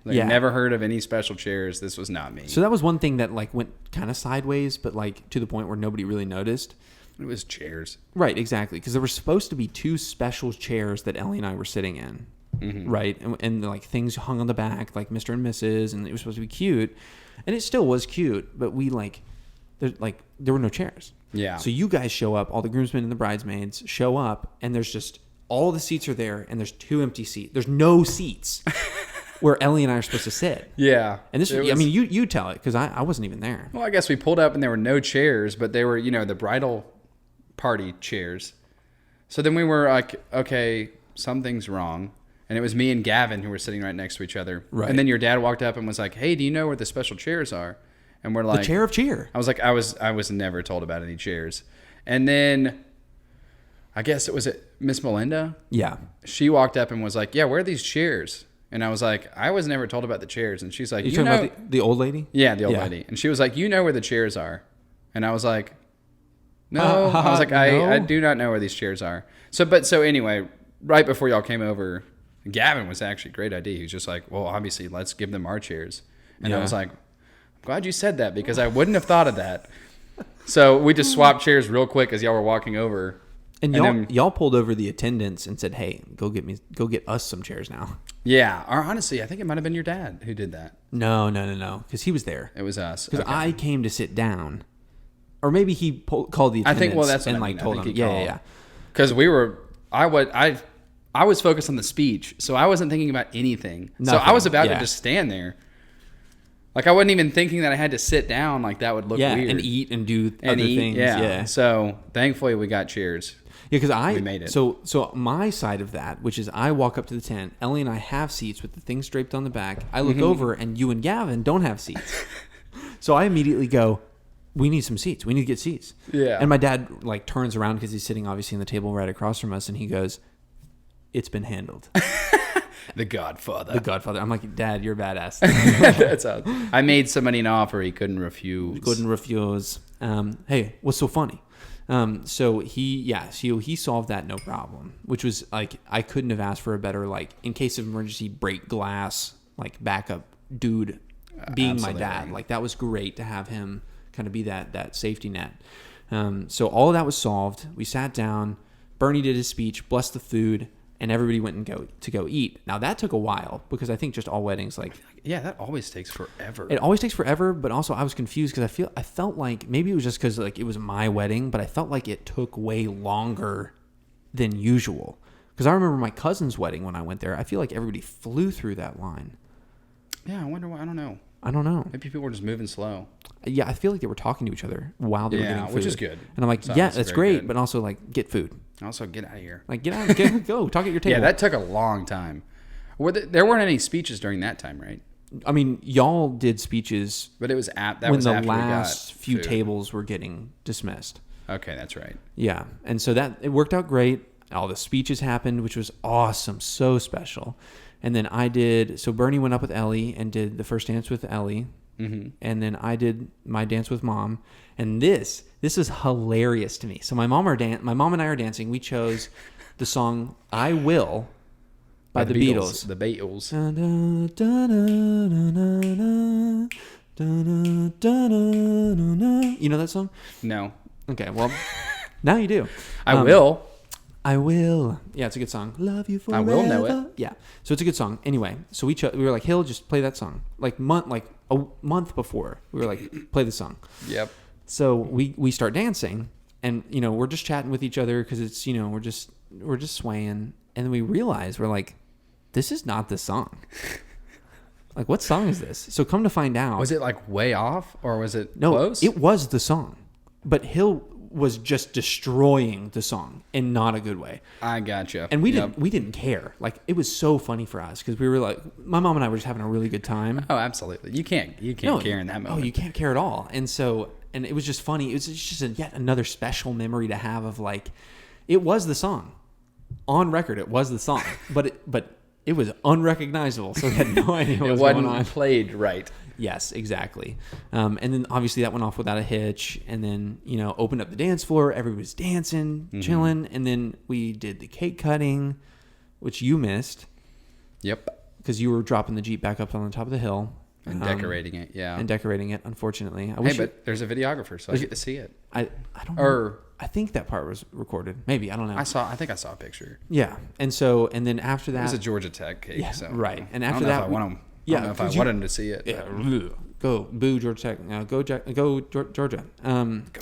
Never heard of any special chairs. This was not me. So that was one thing that like went kind of sideways, but like to the point where nobody really noticed. It was chairs. Right, exactly. Because there were supposed to be 2 special chairs that Ellie and I were sitting in. Mm-hmm. Right. And like things hung on the back, like Mr. and Mrs. And it was supposed to be cute. And it still was cute, but there were no chairs. Yeah. So you guys show up, all the groomsmen and the bridesmaids show up, and there's just all the seats are there, and there's 2 empty seats. There's no seats where Ellie and I are supposed to sit. Yeah. And this, I mean, you tell it, because I wasn't even there. Well, I guess we pulled up and there were no chairs, but they were, the bridal party chairs. So then we were like, okay, something's wrong. And it was me and Gavin who were sitting right next to each other. Right. And then your dad walked up and was like, hey, do you know where the special chairs are? And we're like... The chair of cheer. I was like, I was never told about any chairs. And then, I guess it was Miss Melinda? Yeah. She walked up and was like, yeah, where are these chairs? And I was like, I was never told about the chairs. And she's like, you talking about the old lady? Yeah, the old lady. And she was like, you know where the chairs are. And I was like, no. I was like, no. I do not know where these chairs are. So anyway, right before y'all came over... Gavin was actually a great idea. He was just like, well, obviously, let's give them our chairs. And I was like, I'm glad you said that because I wouldn't have thought of that. So we just swapped chairs real quick as y'all were walking over. And y'all pulled over the attendants and said, hey, go get us some chairs now. Yeah. Or honestly, I think it might have been your dad who did that. No. Because he was there. It was us. Because I came to sit down. Or maybe he called the attendants I think, well, that's what and I mean. told them. Yeah. Because I was focused on the speech, so I wasn't thinking about anything. Nothing. So I was about to just stand there. Like I wasn't even thinking that I had to sit down. Like that would look weird. And eat and do other things. Yeah. So thankfully we got chairs. Yeah, because we made it. So my side of that, which is I walk up to the tent. Ellie and I have seats with the things draped on the back. I look over, and you and Gavin don't have seats. So I immediately go, we need some seats. We need to get seats. Yeah. And my dad like turns around because he's sitting obviously in the table right across from us, and he goes, it's been handled. The Godfather. The Godfather. I'm like, Dad, you're badass. That's how, I made somebody an offer he couldn't refuse. Couldn't refuse. Hey, what's so funny? So he solved that no problem, which was like, I couldn't have asked for a better, like, in case of emergency, break glass, like, backup dude being Absolutely. my dad. Like, that was great to have him kind of be that safety net. So all of that was solved. We sat down. Bernie did his speech, blessed the food, and everybody went and to go eat. Now that took a while because I think just all weddings, like, Yeah, that always takes forever. it always takes forever. But also I was confused because I felt like maybe it was just because like it was my wedding, but I felt like it took way longer than usual. Because I remember my cousin's wedding when I went there. I feel like everybody flew through that line. Yeah, I wonder why. I don't know. I don't know. Maybe people were just moving slow. Yeah, I feel like they were talking to each other while they were getting food, which is good. And I'm like, So yeah, that's that's very great, good. but also like get food. Also, get out of here. Like get out, go talk at your table. Yeah, that took a long time. There weren't any speeches during that time, right? I mean, y'all did speeches But it was that when was the after last we got few food. tables were getting dismissed. Okay, that's right. Yeah, and so that it worked out great. All the speeches happened, which was awesome, so special. And then so Bernie went up with Ellie and did the first dance with Ellie, and then I did my dance with Mom. And this is hilarious to me. So my mom and I are dancing. We chose the song "I Will" by the Beatles. The Beatles. You know that song? No. Okay, well, now you do. I will. I will. Yeah, it's a good song. Love you forever. I will know it. Yeah, so it's a good song. Anyway, so we were like, Hill, just play that song. Like a month before, we were like, play the song. Yep. So we start dancing, and we're just chatting with each other because it's we're just swaying, and then we realize we're like, this is not the song. Like, what song is this? So come to find out, Was it like way off or was it no, close? it was the song, but Hill was just destroying the song in not a good way. I gotcha. And we didn't care. Like, it was so funny for us because we were like, my mom and I were just having a really good time. Oh, absolutely. You can't care in that moment. Oh, you can't care at all. And it was just funny. It was just yet another special memory to have of like, it was the song. On record, it was the song, but it was unrecognizable. So we had no idea what It was going wasn't on. played right. Yes, exactly. And then obviously that went off without a hitch. And then, opened up the dance floor. Everybody was dancing, chilling. And then we did the cake cutting, which you missed Yep. because you were dropping the Jeep back up on the top of the hill. And decorating it, yeah. And decorating it, unfortunately. But there's a videographer, so I get to see it. I don't know. Or I think that part was recorded. Maybe. I don't know. I think I saw a picture. Yeah. And then after that. It was a Georgia Tech cake. Yeah, so right. And I after don't know that. if I want them. Yeah. I don't know if I wanted them to see it. Yeah. Go. Boo, Georgia Tech. Go Georgia. Go Dogs.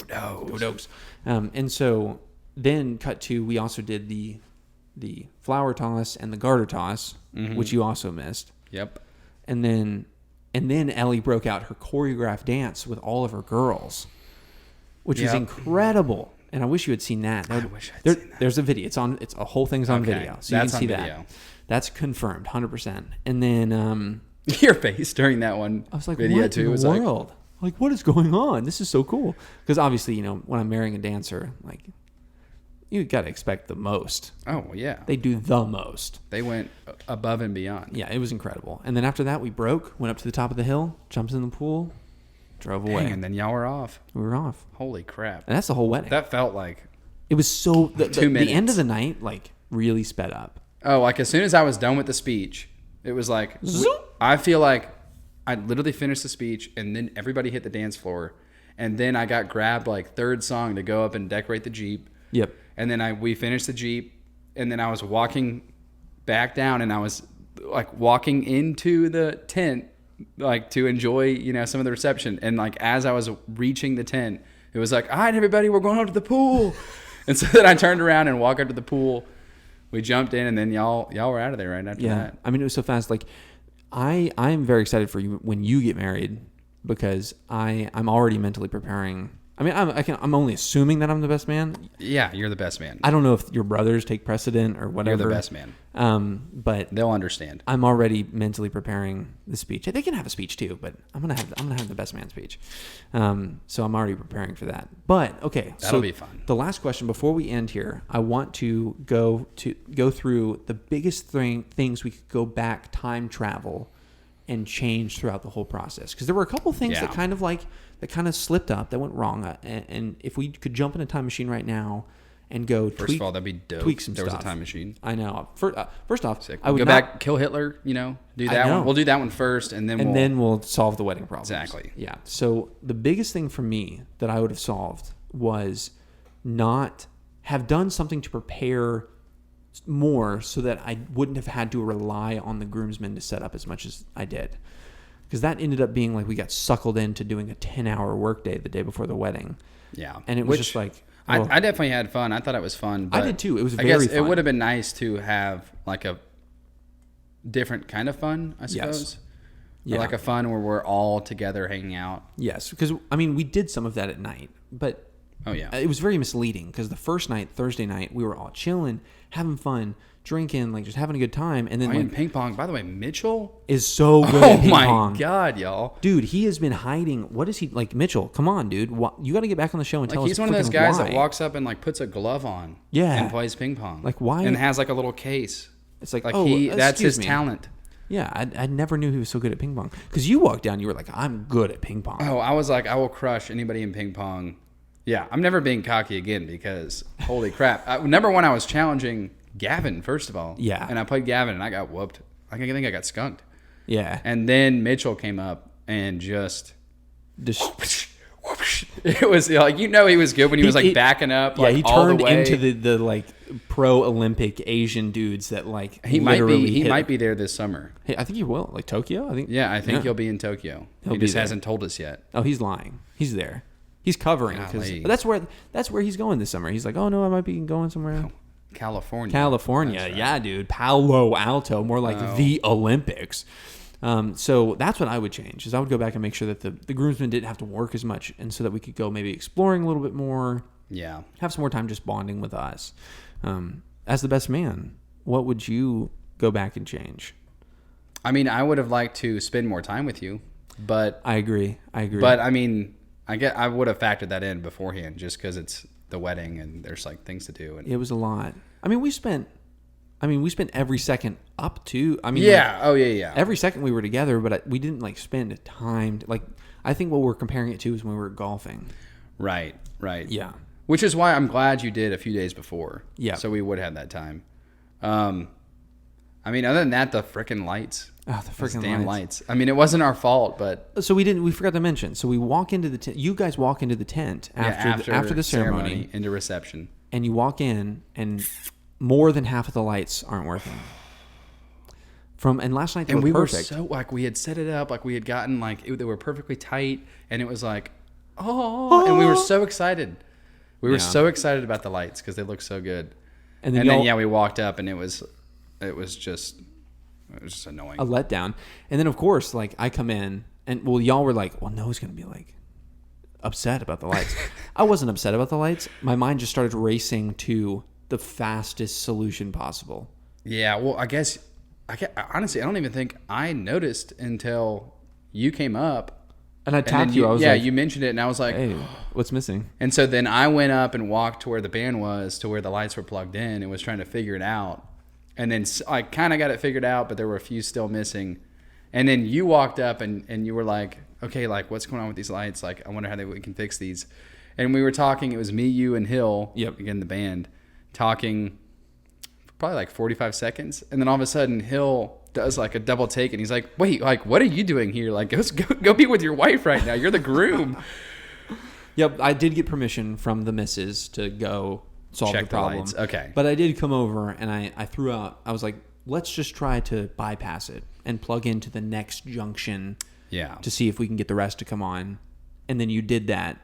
Go Dogs. And so then cut to, we also did the flower toss and the garter toss, which you also missed. Yep. And then Ellie broke out her choreographed dance with all of her girls, which was Yep. incredible. And I wish you had seen that. I wish I'd seen that. There's a video. It's a whole thing's on Okay. video, so That's you can see on video. that. That's confirmed, 100%. And then Your face during that one I was like, video what too in the was like, world? Like, what is going on? This is so cool. Because obviously, when I'm marrying a dancer, like, you got to expect the most. oh yeah, They do the most. they went above and beyond. Yeah, it was incredible. And then after that, we went up to the top of the hill, jumped in the pool, drove away. Dang, and then y'all were off. We were off. Holy crap! And that's the whole wedding. That felt like It was so... The 2 minutes. end of the night, like, really sped up. like as soon as I was done with the speech, it was like Zoop. I feel like I literally finished the speech and then everybody hit the dance floor, and then I got grabbed like third song to go up and decorate the Jeep. Yep. And then we finished the Jeep, and then I was walking back down, and I was like walking into the tent, like to enjoy, some of the reception. And like as I was reaching the tent, it was like, all right, everybody, we're going up to the pool. And so then I turned around and walked up to the pool. We jumped in, and then y'all were out of there right after Yeah. that. I mean, it was so fast. Like, I'm very excited for you when you get married because I'm already mentally preparing I mean, I'm only assuming that I'm the best man. Yeah, you're the best man. I don't know if your brothers take precedent or whatever. You're the best man. But They'll understand. I'm already mentally preparing the speech. They can have a speech too, but I'm gonna have the best man speech. So I'm already preparing for that. But okay, That'll be fun. The last question before we end here, I want to go through the biggest things we could go back time travel and change throughout the whole process, because there were a couple things that kind of slipped up, that went wrong, and if we could jump in a time machine right now and go First of all, that'd be dope. tweak some there stuff. was a time machine. I know. First off, Sick. I would go not, back, kill Hitler. You know, do I that know. one. We'll do that one first, and then we'll solve the wedding problem. Exactly. Yeah. So the biggest thing for me that I would have solved was not have done something to prepare more, so that I wouldn't have had to rely on the groomsmen to set up as much as I did. Because that ended up being like we got suckled into doing a 10-hour workday the day before the wedding. Yeah. And it was just like... I definitely had fun. I thought it was fun. But I did too. It was I very guess fun. it would have been nice to have like a different kind of fun, I suppose. Yeah. Or like a fun where we're all together hanging out. Yes, because, I mean, we did some of that at night, but... Oh, yeah. It was very misleading, because the first night, Thursday night, we were all chilling, having fun, drinking, like just having a good time. And then Playing ping pong. By the way, Mitchell is so good Oh at ping my pong. God, y'all. Dude, he has been hiding. What is he like? Mitchell, come on, dude. You got to get back on the show and Like tell us. he's one of those guys why. that walks up and like puts a glove on. Yeah. And plays ping pong. Like, why- And has like a little case. It's like, Like oh, that's excuse his me. talent. Yeah, I never knew he was so good at ping pong. Because you walked down, you were like, I'm good at ping pong. Oh, I was like, I will crush anybody in ping pong. Yeah, I'm never being cocky again, because holy crap. Number one, I was challenging Gavin, first of all. Yeah. And I played Gavin and I got whooped. I think I got skunked. Yeah. And then Mitchell came up and just... Just, It was like, he was good when he was like backing up. yeah, Like, he all turned the way. into the like pro Olympic Asian dudes that like He might literally be there this summer. Hey, I think he will. Like Tokyo, I think. Yeah, I think he'll be in Tokyo. He'll He be just there. hasn't told us yet. Oh, he's lying. He's there. He's covering, because Golly. that's where he's going this summer. He's like, oh no, I might be going somewhere. California. California, That's right. yeah, dude. Palo Alto, more like the Olympics. So that's what I would change, is I would go back and make sure that the groomsmen didn't have to work as much, and so that we could go maybe exploring a little bit more, Yeah. have some more time just bonding with us. As the best man, what would you go back and change? I mean, I would have liked to spend more time with you, but I agree. But I mean, I would have factored that in beforehand, just because it's the wedding and there's like things to do. And it was a lot. I mean, we spent every second up to. I mean, yeah. Oh yeah, yeah. every second we were together, but we didn't like spend time. Like, I think what we're comparing it to is when we were golfing. Right. Right. Yeah. Which is why I'm glad you did a few days before. Yeah. So we would have that time. I mean, other than that, the freaking lights. Oh, the Those freaking damn lights. lights. I mean, it wasn't our fault, but So we forgot to mention. So we walk into the tent. You guys walk into the tent after the ceremony, into reception. and you walk in, and more than half of the lights aren't working. And last night they And were we perfect. were so like, we had set it up, like we had gotten like they were perfectly tight, and it was like, oh, and we were so excited. We were Yeah. so excited about the lights because they looked so good. and And then, then we walked up, and it was just annoying. a letdown. And then of course, like I come in, and y'all were like, well, Noah's gonna be like upset about the lights. I wasn't upset about the lights. My mind just started racing to the fastest solution possible. Yeah, well, honestly, I don't even think I noticed until you came up. And I And tapped then you. I was like, you mentioned it, and I was like, hey, what's missing? and so then I went up and walked to where the band was, to where the lights were plugged in, and was trying to figure it out. And then I kind of got it figured out, but there were a few still missing. And then you walked up and you were like, okay, like what's going on with these lights? Like, I wonder how we can fix these. And we were talking, it was me, you, and Hill, Yep. again, the band, talking for probably like 45 seconds. And then all of a sudden, Hill does like a double take, and he's like, wait, like, what are you doing here? Like, go be with your wife right now. You're the groom. Yep, I did get permission from the missus to go solve Check the the problem. lights. Okay. But I did come over, and I threw out, I was like, let's just try to bypass it and plug into the next junction Yeah. to see if we can get the rest to come on. And then you did that,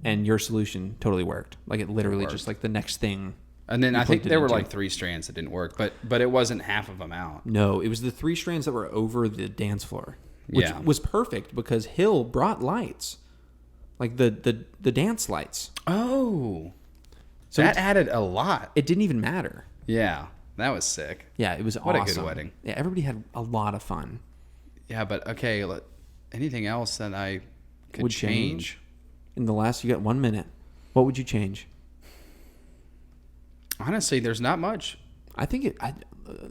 and your solution totally worked. Like, it literally just like the next thing. And then you I think plugged it there were into. like 3 strands that didn't work, but it wasn't half of them out. No, it was the 3 strands that were over the dance floor, which Yeah. was perfect because Hill brought lights. like the dance lights. Oh, So that added a lot. It didn't even matter. Yeah, that was sick. Yeah, it was What awesome. a good wedding. Yeah, everybody had a lot of fun. Yeah, but okay, anything else that I could Would change? In the last, you got 1 minute. What would you change? Honestly, there's not much. I think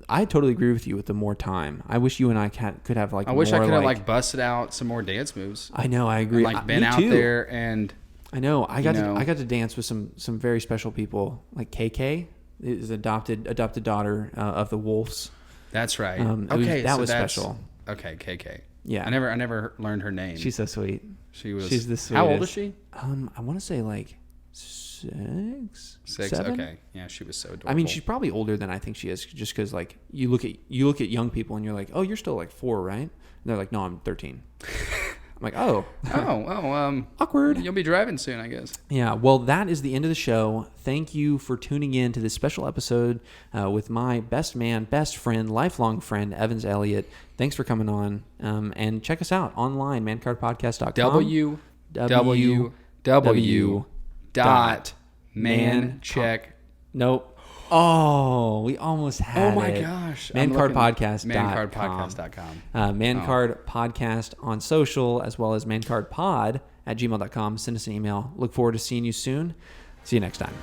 I totally agree with you with the more time. I wish you and I could have like. I wish I more, could have like busted out some more dance moves. I know, I agree. And, like been Me out too. there and I know. I got know. to dance with some very special people. Like KK is adopted daughter of the Wolves. that's right. That was that's- special. Okay, KK. Yeah. I never learned her name. She's so sweet. She's the sweetest. How old is she? I want to say like 6. 7? Okay. Yeah, she was so adorable. I mean, she's probably older than I think she is, just because like you look at young people and you're like, oh, you're still like 4, right? And they're like, no, I'm 13. I'm like, oh, awkward. You'll be driving soon, I guess. Yeah, well, that is the end of the show. Thank you for tuning in to this special episode with my best man, best friend, lifelong friend, Evans Elliott. Thanks for coming on. And check us out online, mancardpodcast.com. www.mancheck. Nope. Oh, we almost had it. Oh my gosh. Mancardpodcast.com. Mancardpodcast.com. Mancard Podcast on social, as well as mancardpod@gmail.com. Send us an email. Look forward to seeing you soon. See you next time.